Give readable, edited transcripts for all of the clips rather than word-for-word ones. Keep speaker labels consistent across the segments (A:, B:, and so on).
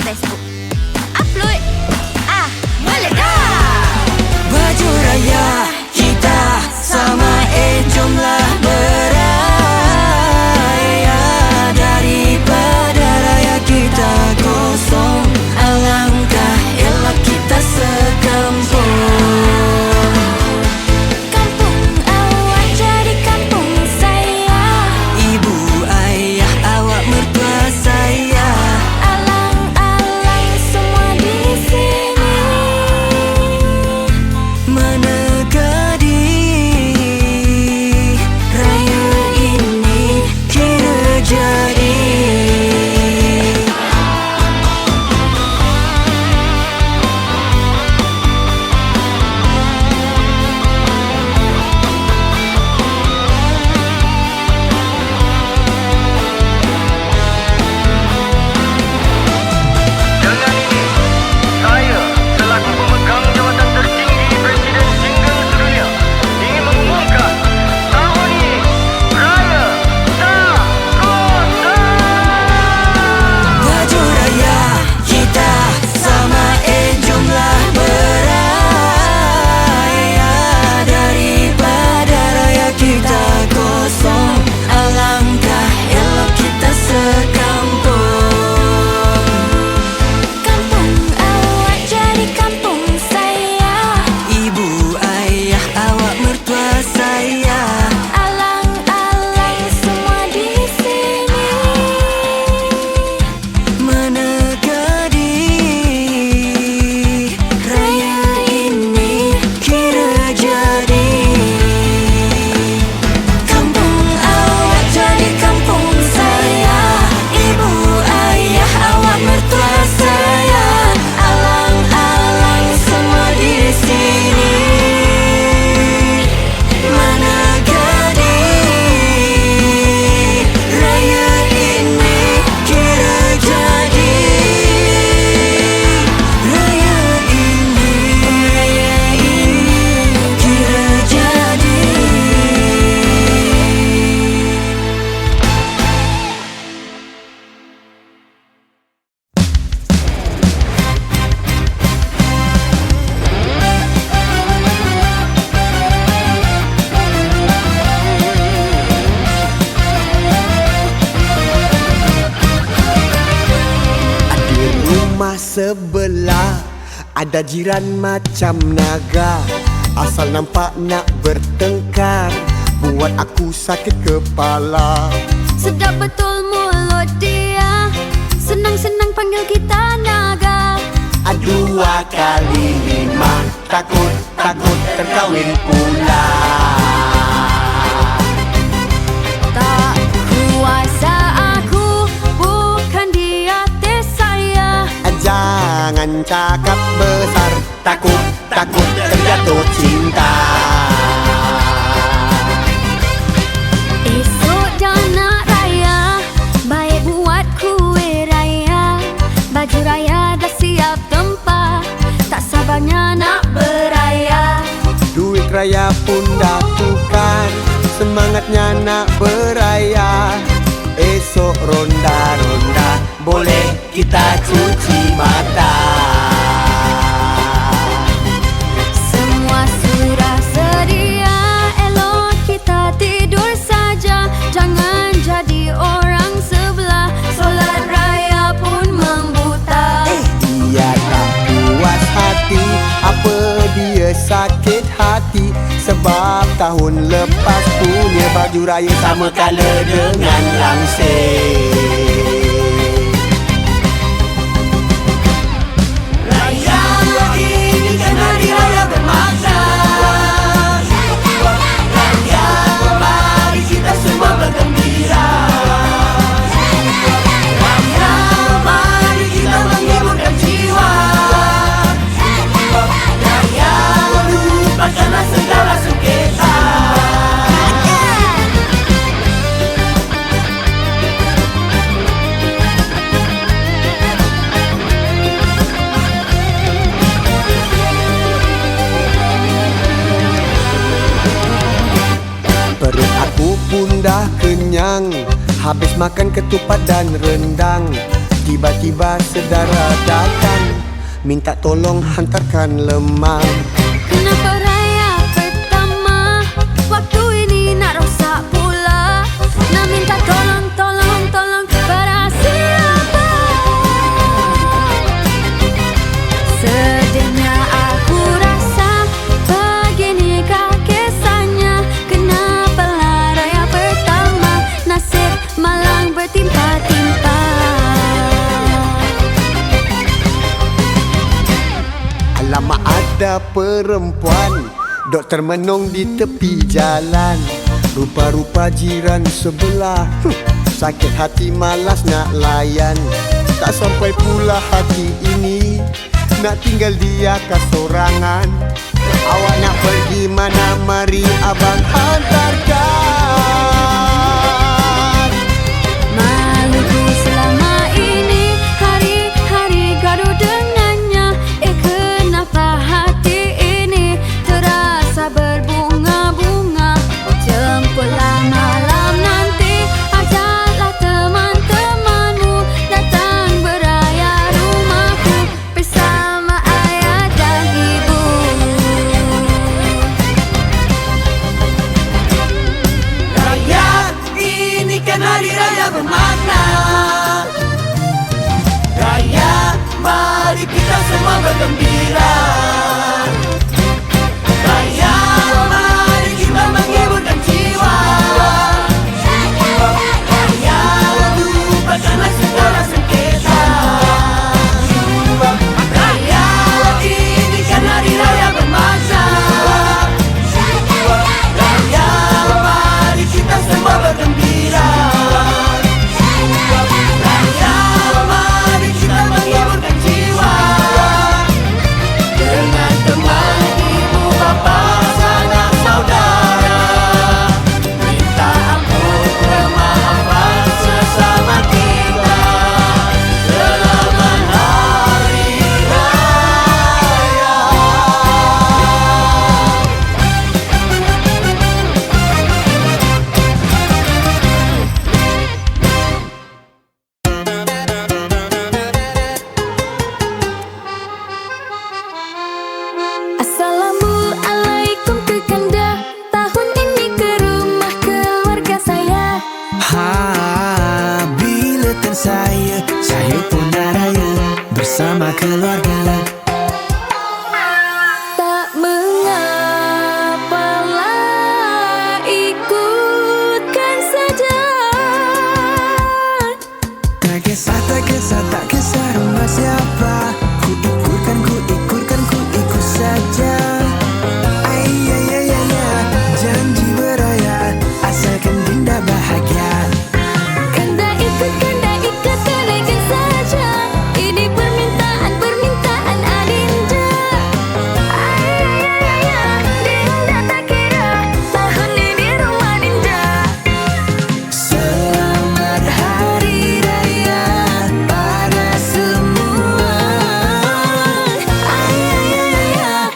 A: Facebook. Upload, meledak.
B: Baju raya kita sama, jomlah beraya. Daripada raya kita kosong, alangkah elok kita sekampung.
A: Kampung awak jadi kampung saya.
B: Ibu ayah awak mertua saya.
A: Alang-alang semua di sini.
B: Menegadi raya ini kira jadi.
C: Dengan ini, saya selaku pemegang jawatan tertinggi Presiden Single Sedunia ingin mengumumkan tahun ini Raya Tak Kosong.
B: Baju raya kita sama, jomlah beraya. Daripada raya kita kosong, alangkah elok kita sekampung.
A: Kampung awak jadi kampung saya.
B: Ibu ayah awak mertua saya.
A: Alang-alang semua di sini.
B: Menegadi raya ini kira jadi. Kampung awak jadi kampung saya. Ibu ayah awak mertua saya. Alang-alang semua di sini. Menegadi raya ini kira jadi. Raya ini kira jadi. Di rumah sebelah ada jiran macam naga. Asal nampak nak bertengkar, buat aku sakit kepala.
A: Sedap betul mulut dia. Senang-senang panggil kita naga.
B: Dua kali lima, takut terkawin pula.
A: Tak kuasa aku, bukan dia tes saya.
B: Jangan cakap besar, takut terjatuh cinta.
A: Esok dah nak raya, baik buat kuih raya. Baju raya dah siap tempah, tak sabarnya nak beraya.
B: Duit raya pun dah tukar, semangatnya nak beraya. Esok ronda-ronda, boleh kita cuci mata.
A: Semua sudah sedia, elok kita tidur saja. Jangan jadi orang sebelah, solat raya pun membuta.
B: Dia tak puas hati, apa dia sakit hati. Sebab tahun lepas punya baju raya sama colour dengan langsir. Raya ini kan hari raya bermakna. Raya, mari kita semua bergembira. Raya, mari kita menghiburkan jiwa. Raya, lupakanlah segala sengketa. Perut aku pun dah kenyang, habis makan ketupat dan rendang.
D: Tiba-tiba saudara datang, minta tolong hantarkan lemang.
A: Kenapa raya pertama waktu ini nak rosak pula? Nak minta tolong, tolong, tolong kepada siapa? Sedihnya aku rasa, beginikah kisahnya? Kenapalah raya pertama nasib malang bertimpa-timpa?
D: Alamak, ada perempuan dok termenung di tepi jalan. Rupa-rupa jiran sebelah, sakit hati malas nak layan. Tak sampai pula hati ini nak tinggal dia kesorangan. Awak nak pergi mana, mari abang hantarkan.
A: Maluku selama ini, hari-hari gaduh dengannya. Kenapa hati ini terasa berbunga-bunga? Jemputlah malam nanti, ajaklah teman-temanmu datang beraya rumahku bersama ayah dan ibu.
B: Raya, ini kan hari raya bermakna. Raya, mari kita semua bergembira. Raya, mari kita menghiburkan jiwa. Raya, lupakanlah segala sengketa. Raya, ini kan hari raya bermakna. Raya, mari kita semua bergembira. Raya, mari kita menghiburkan jiwa. Dengan teman, ibu, bapa, sanak, saudara. Minta ampun, kemaafan sesama kita. Selamat Hari Raya.
A: Assalamualaikum kekanda, tahun ini ke rumah keluarga saya.
B: Bila saya pun nak raya bersama keluarga.
A: Tak mengapalah, ikutkan saja.
B: Tak kisah, tak kisah, tak kisah rumah siapa. Ku ikut saja. Ay, ay, ay, ay, ay. Janji beraya, asalkan dinda bahagia.
A: Kanda ikut terlekan saja. Ini permintaan adinda. Ay, ay, ay, ay, dinda tak kira tahun ini rumah dinda.
B: Selamat Hari Raya pada semua.
A: Ay, ay, ay, ay,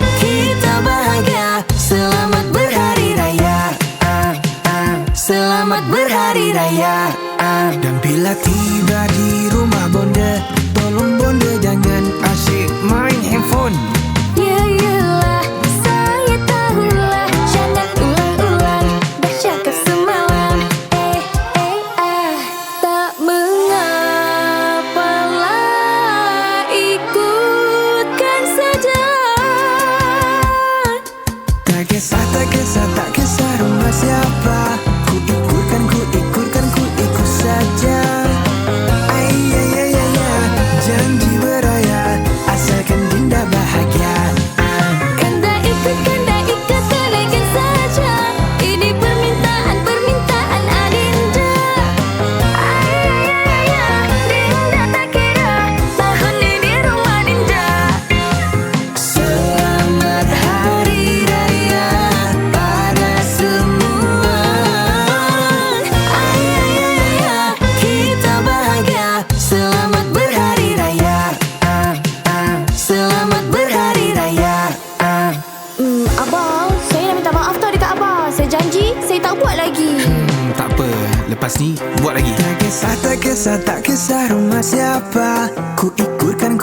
B: tak kisah rumah siapa. Ku ikutkan,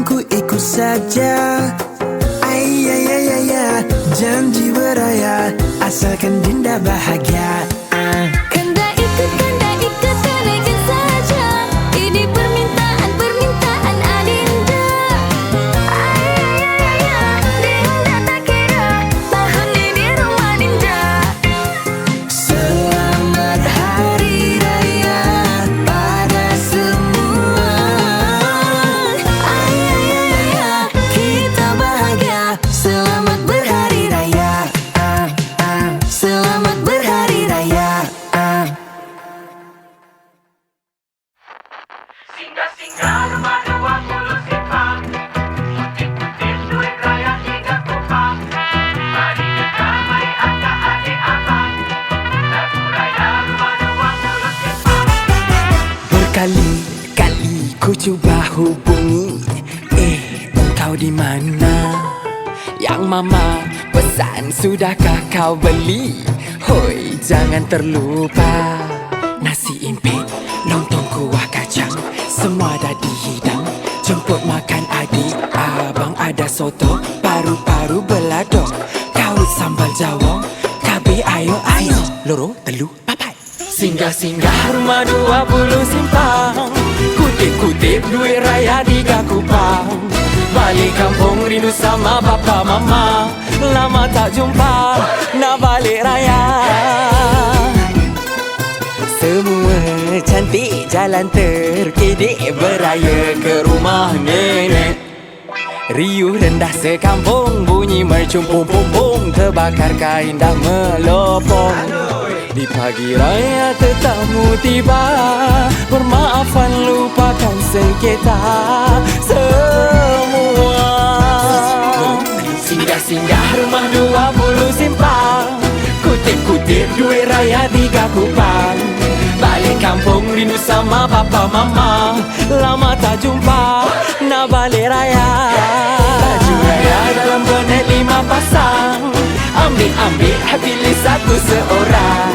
B: ku ikut saja. Ay, ay, ay, ay, ay. Janji beraya, asalkan Dinda bahagia.
A: Kanda ikut terlejin saja. Ini permintaan Adinda. Dinda tak kira penghuni di rumah Dinda.
B: Selamat Hari Raya pada semua.
A: Kita bahagia.
B: Selamat berhari raya. Selamat berhari raya.
C: Singgah-singgah rumah 20 simpang, kutip-kutip duit raya hingga kupang. Mari kita, mari akak adik abang, lagu raya rumah 20 simpang.
B: Berkali-kali ku cuba hubungi, engkau di mana? Yang mama pesan sudahkah kau beli? Hoi, jangan terlupa. Nasi impit, lontong kuah kacang, semua dah dihidang. Jemput makan adik, abang ada soto, paru-paru belado, kaut sambal jawa, kabe ayo ayo, loro telu papai. Singgah-singgah rumah 20 simpang, kutip-kutip duit raya 3 kupang. Balik kampung rindu sama papa mama, lama tak jumpa, nak balik raya. Semua cantik jalan terkedik, beraya ke rumah nenek. Riuh rendah sekampung, bunyi mercung pum pum pum, terbakar kain dah melopong. Di pagi raya tetamu tiba, bermaafan lupakan sengketa semua. Singgah-singgah rumah 20 simpang, kutip-kutip duit raya 3 kupang. Balik kampung rindu sama papa mama, lama tak jumpa, nak balik raya. Baju raya dalam bonet 5 pasang, ambil pilih satu seorang.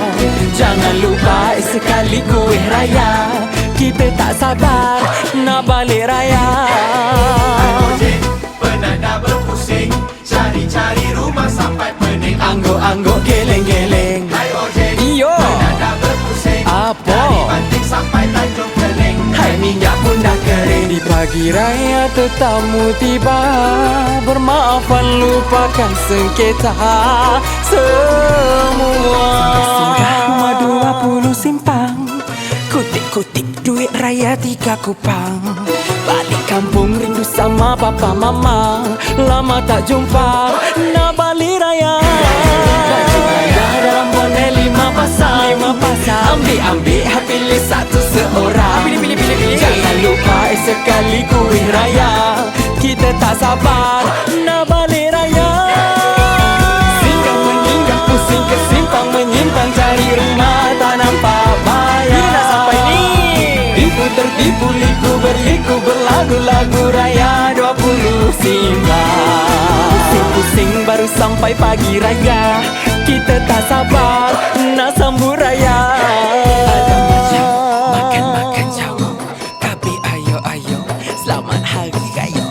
B: Jangan lupa sekali kuih raya, kita tak sabar nak balik raya.
C: Penat dah berpusing, cari-cari rumah sampai pening.
B: Angguk-angguk geleng-geleng.
C: Hai ojek,
B: Iyo,
C: penat dah berpusing,
B: apa?
C: dari Banting sampai Tanjung Keling.
B: hai minyak pun dah kering. Di pagi raya tetamu tiba, bermaafan lupakan sengketa semua. Singgah rumah 20 simpang, kutip-kutip duit raya 3 kupang. Balik kampung rindu sama papa mama, lama tak jumpa, nak balik raya. Baju raya dalam bonet 5 pasang, ambil pilih satu seorang. Pilih. Jangan lupa sekali kuih raya, kita tak sabar nak balik raya. Singgah menginggah pusing ke simpang menyimpang, cari rumah tak nampak bayar. Bila nak sampai ni? Tipu tertipu, liku berliku, berlagu-lagu raya 20 simpang. Pusing-pusing baru sampai pagi raya, kita tak sabar nak sambut raya. Ada macam makan jawa, kabe ayo, selamat hari raya.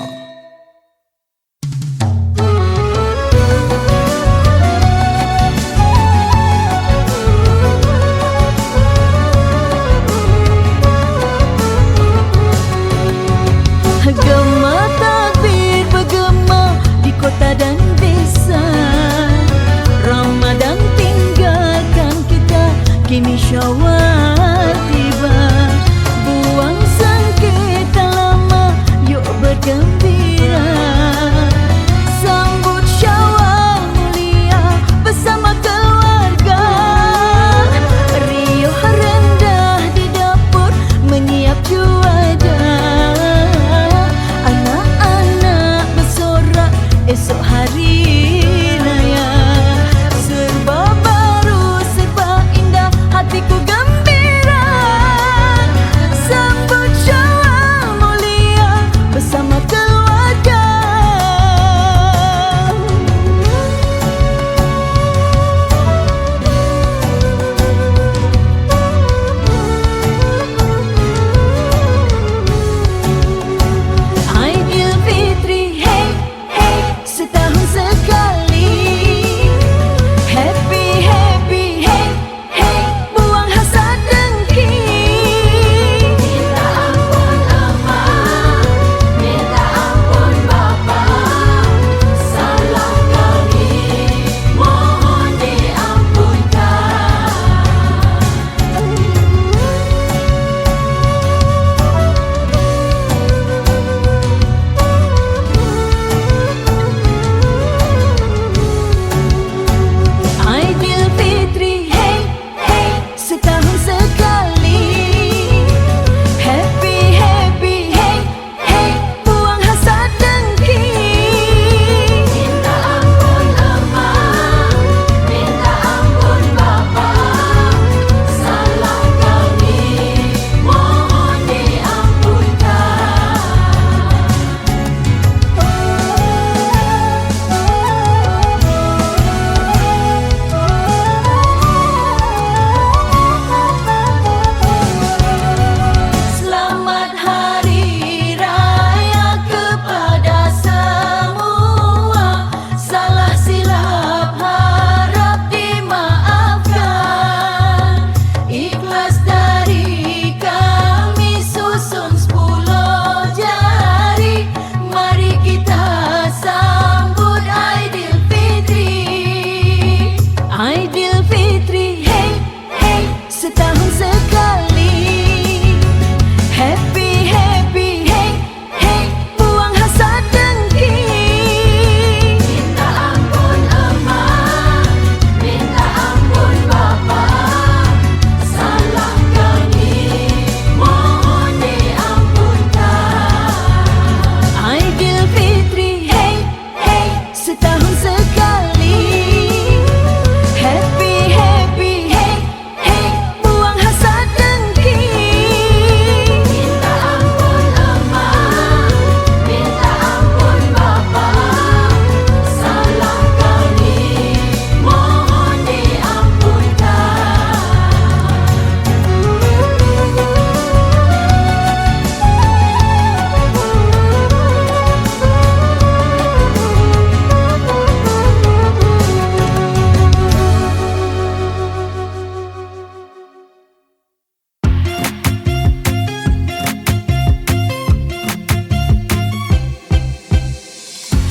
A: Gema takbir bergema di kota dan desa. Ramadan tinggalkan kita, kini Syawal tiba. Buang sengketa lama, yuk bergembira. Sambut Syawal mulia bersama keluarga. Riuh rendah di dapur menyiap juada. Anak-anak bersorak esok hari raya. Serba baru, serba indah, hatiku gembira.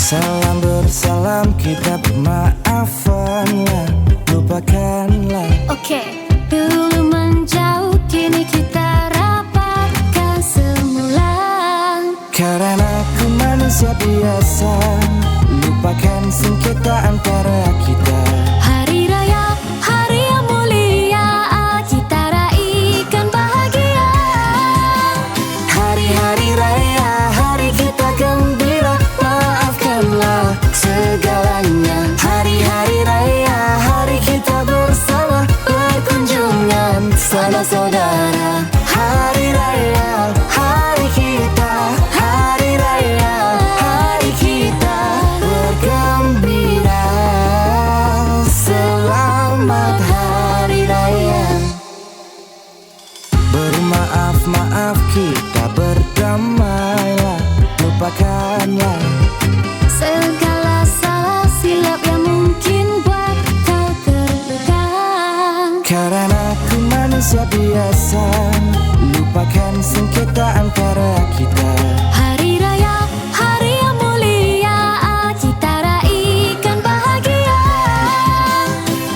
B: Salam bersalam kita bermaafanlah, lupakanlah.
A: Oke, dulu menjauh kini kita rapatkan semula.
B: Karena aku manusia biasa, lupakan sengketa antara kita.
A: Hari raya, hari yang mulia, kita raikan bahagia.
B: Hari-hari raya, hari kita gembira, maafkanlah segalanya. Hari-hari raya, hari kita bersama, berkunjungan sanak saudara. Hari raya, hari kita, hari raya, hari kita bergembira. Selamat hari raya. Bermaaf-maaf kita berdamailah, lupakanlah
A: Segala salah silap yang mungkin buat kau terluka.
B: karena aku manusia biasa, lupakan sengketa antara kita.
A: Hari raya, hari yang mulia, kita raikan bahagia.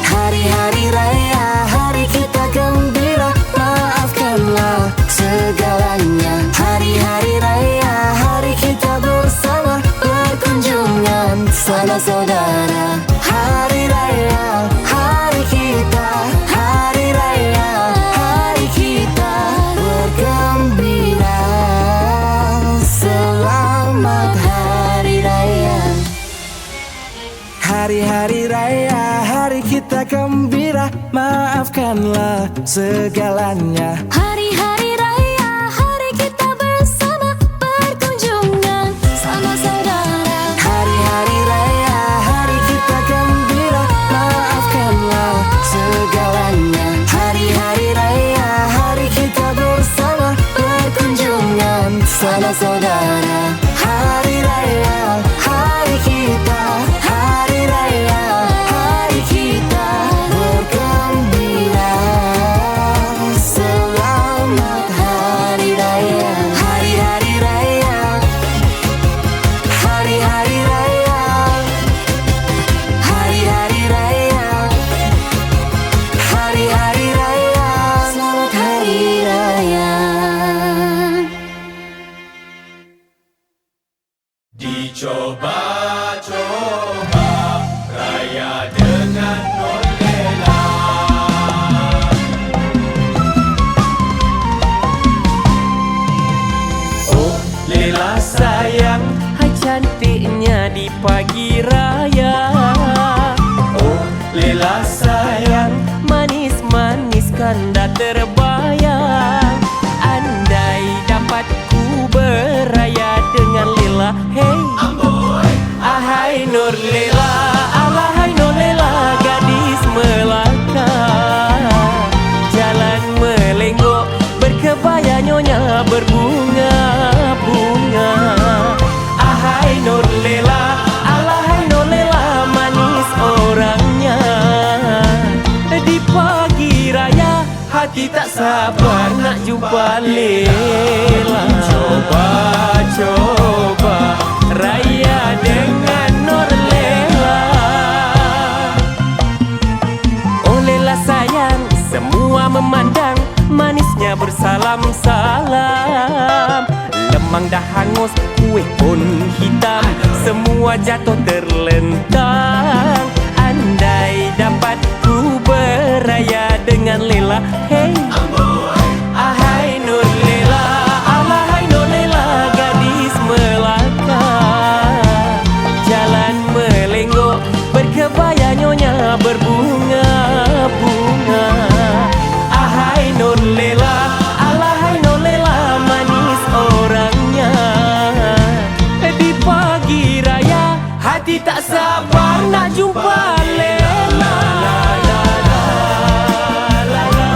B: Hari-hari raya, hari kita gembira, maafkanlah segalanya. Hari-hari raya, hari kita bersama, berkunjungan sanak saudara. Hari raya, hari kita, hari raya, hari kita bergembira. Selamat hari raya. Hari-hari raya, hari kita gembira, maafkanlah segalanya.
A: Hari-hari raya, hari kita bersama, berkunjungan sama saudara.
B: Hari-hari raya, hari kita gembira, maafkanlah segalanya. Hari-hari raya, hari kita bersama, berkunjungan sanak saudara. Hari raya, hari kita, hari raya, hari kita bergembira. Selamat hari raya. Hari-hari raya, hari-hari raya, hari-hari raya, hari-hari raya. Selamat hari raya.
C: Dicoba-coba raya dengan non-lela. Oh Lela sayang, hai cantiknya di pagi raya. Oh Lela sayang, manis-manis kanda terbayang. Andai dapat ku beraya dengan Lela, hey ahai Nur Lela, alahai Nur Lela, gadis Melaka. Jalan melenggok, berkebaya nyonya berbunga-bunga. Ahai Nur Lela, alahai Nur Lela, manis orangnya. Di pagi raya, hati tak sabar nak jumpa Lela. Coba-coba raya dengan Nur Lela. Oh Lela sayang, semua memandang, manisnya bersalam-salam. Lemang dah hangus, kue pun hitam, semua jatuh terlentang. Andai dapat ku beraya dengan Lela, hey ahai Nur Lela, alahai Nur Lela, gadis Melaka. Jalan melenggok, berkebaya nyonya berbunga-bunga. Ahai Nur Lela, alahai Nur Lela, manis orangnya. Di pagi raya, hati tak sabar nak jumpa Lela. La la la la la la la.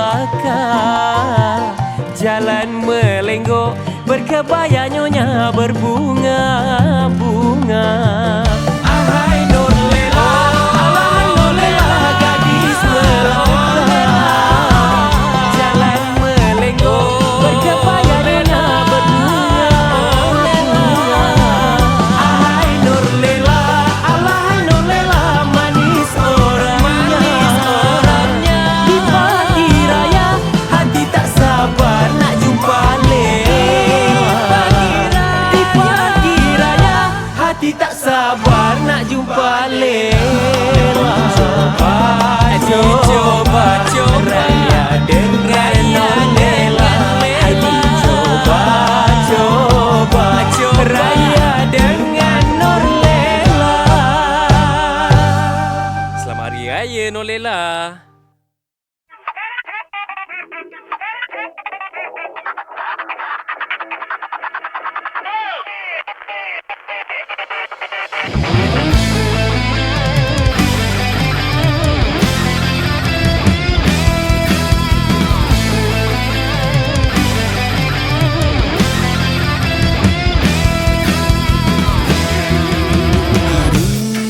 E: belakang. Jalan melenggok berkebaya nyonya berbunga-bunga. Ahai Nur Lela, ahai Nur Lela, gadis melata. Jalan melenggok berkebaya nyonya berbunga-bunga. Ahai Nur Lela, ahai Nur Lela, manis orangnya. Di pagi raya hati tak sabar nak jumpa Lela. Di pagi raya hati tak sabar nak jumpa Lela. Coba raya dengan Nur Lela. Hati coba raya dengan Nur Lela. Selamat Hari Raya Nur Lela.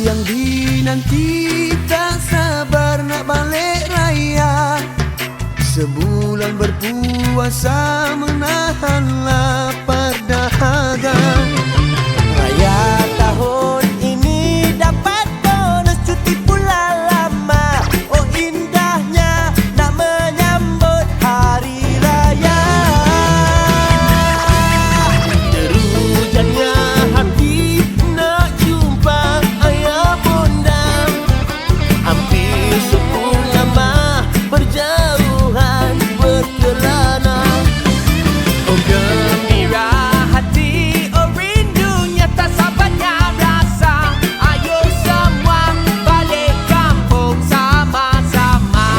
B: Yang dinanti tak sabar nak balik raya. Sebulan berpuasa menahan lapar dahaga. Raya tahun ini dapat bonus cuti pula lama. Oh indahnya nak menyambut hari raya. Terujannya hati nak jumpa ayah bunda. Hampir 10 lama berjauhan berkelana. Oh gembira hati, oh rindunya tak sabarnya rasa. Ayo semua balik kampung sama-sama.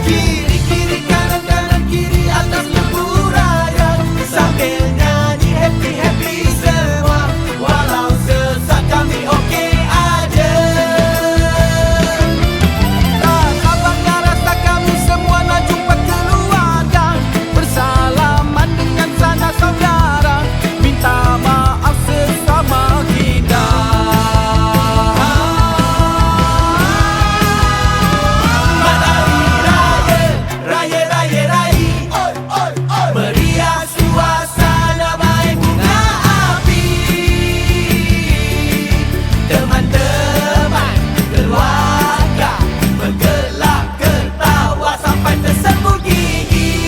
B: Kiri-kiri kanan-kanan kiri atas lembu raya. Sambil nyanyi happy-happy semua. Walau sesak kami okey aja. Tak sabarnya rasa kami semua nak jumpa keluarga. Bersalaman dengan sanak saudara. Minta maaf sesama kita. Hari raya, raya raya raya. Meriah suasana main bunga api. Teman-teman keluarga bergelak ketawa sampai tersembur gigi.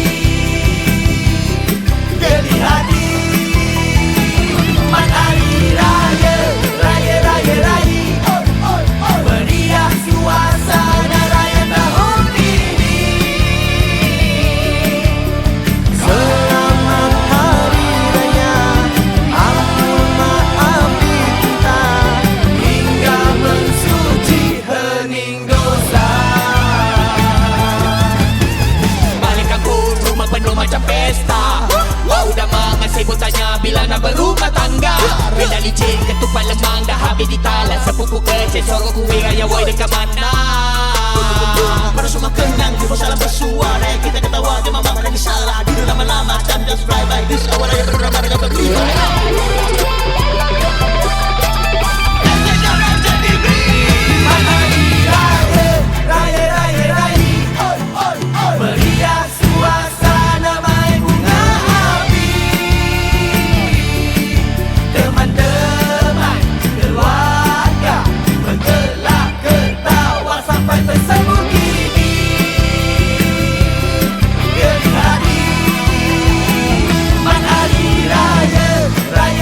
B: Geli hati. Hari raya, raya raya raya. Meriah suasana raya tahun ini. Selamat hari raya. Ampun maafi kita hingga mensuci hening dosa.
F: Balik kampung, rumah penuh macam pesta. Udah mengasih tanya bila nak berumah tangga. Benda licin, ketupat lemang dah habis ditalan. Sepupu kecil, sorok kuih raya woi dekat mana.
B: Pada semua kenang, kita salam bersuara. Kita ketawa, dia mama menangis salah. Tidur lama-lama, time just fly by. This awal raya beramai dengan bergila. Raya, raya, raya. Meriah suasana main bunga api. Teman-teman keluarga bergelak ketawa sampai tersembur gigi. Geli hati. Hari raya, raya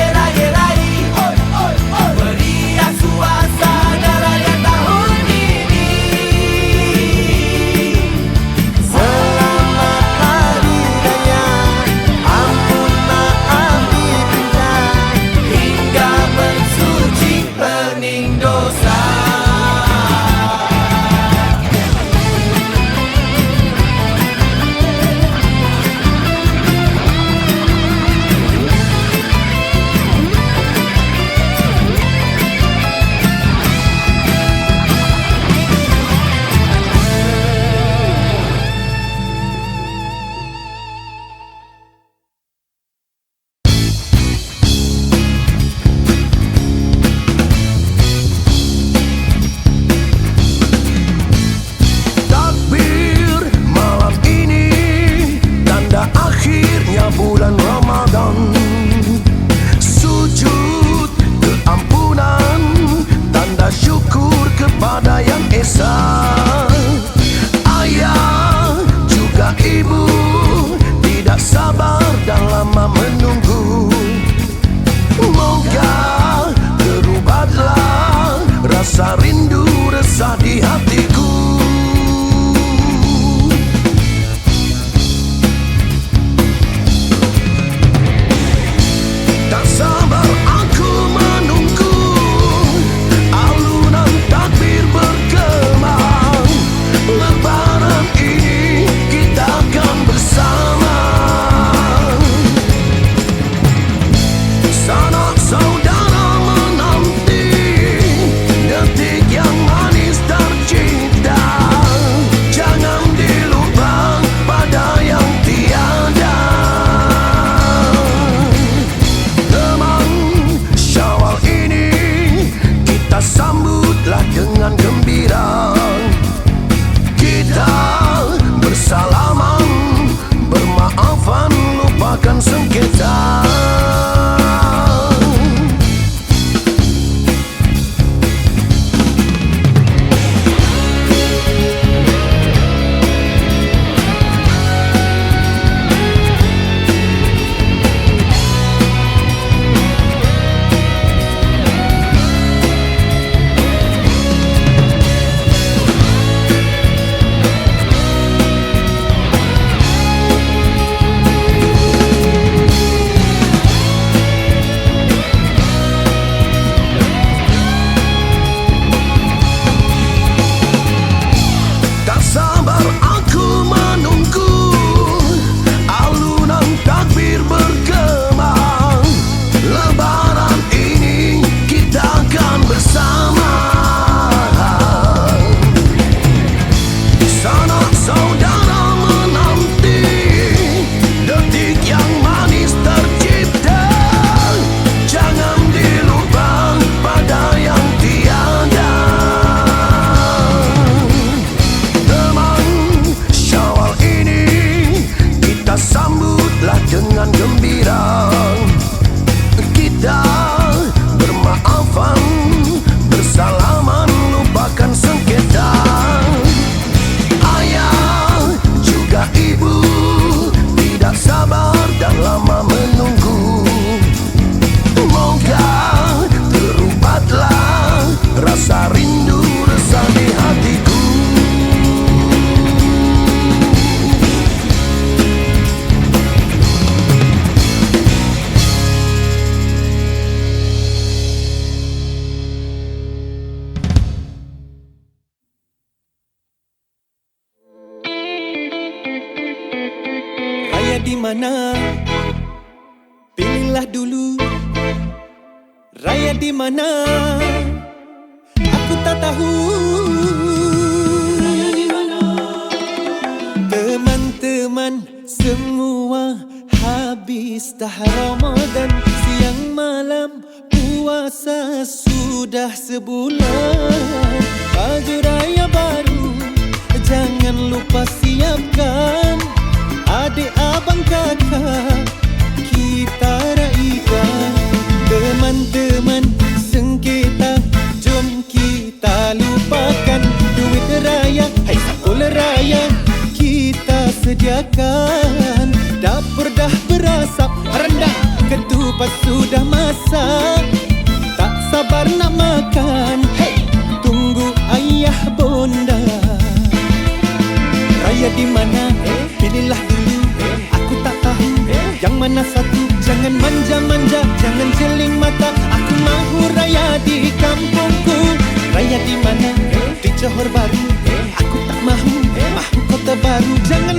G: di mana? Pilihlah dulu. Raya di mana? Aku tak tahu. Raya di mana? Teman-teman semua, habis dah Ramadan, siang malam puasa sudah sebulan. Baju raya baru jangan lupa siapkan. Adik, abang, kakak kita raikan. Teman-teman sengketa, jom kita lupakan. Duit raya, hai sakul raya kita sediakan. Dapur dah berasap, rendang ketupat sudah masak. Tak sabar nak makan, hey, tunggu ayah bonda. Raya di mana? Pilihlah dulu. Aku tak tahu yang mana satu. Jangan manja-manja, jangan jeling mata. Aku mahu raya di kampungku. Raya di mana? Di Johor Bahru. Aku tak mahu, mahu kota baru. Jangan